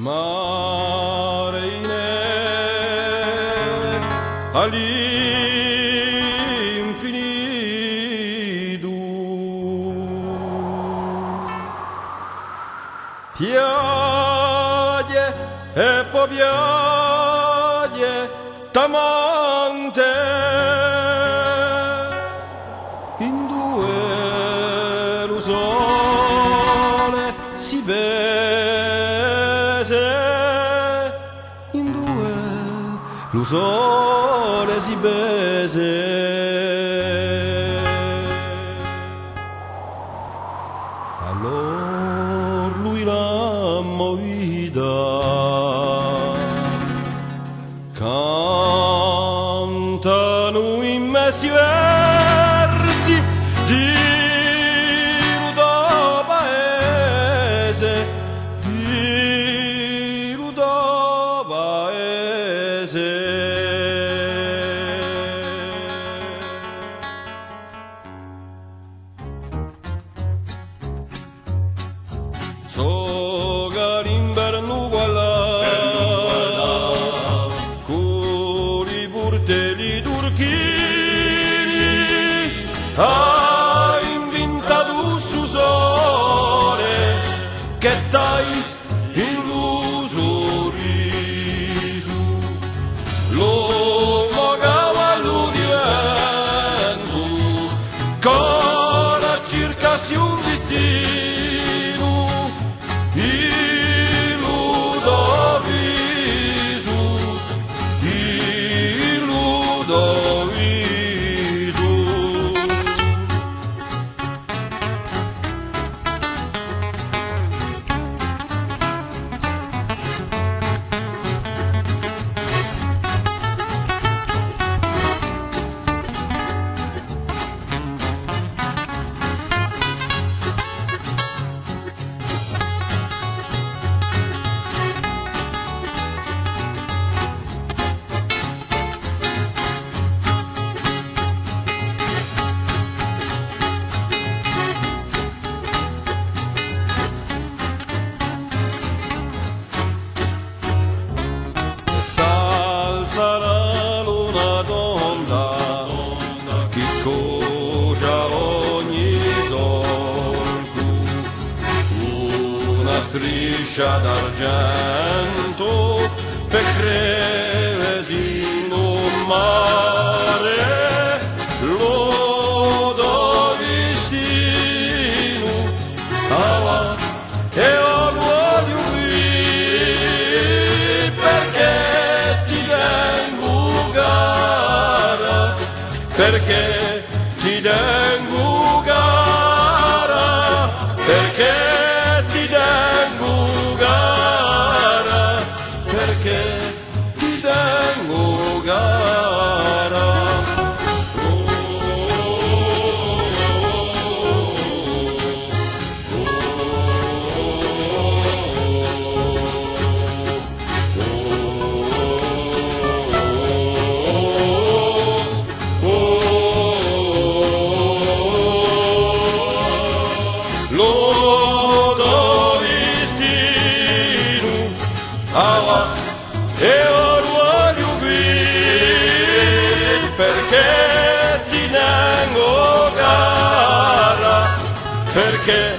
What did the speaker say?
mare all'infinito. Piaglie e poi piaglie t'amante in due lo sole si bese, in due lo sole si bese. Allora lui la movida cantano in messi versi di Ludo Paese, di Ludo Paese. So che l'inverno guarda con i portelli turchini ha inventato su sole che dai illuso riso l'uomo cavallo di vento ancora cercasi un destino. Sarà luna tonda che cogia ogni solco, una striscia d'argento per crevesi in un mare, lodo destino alla e io voglio qui perché perché ti tengo cara, perché ti tengo cara, perché ti tengo cara. Lodo destino alla e ora qui perché ti tengo cara, perché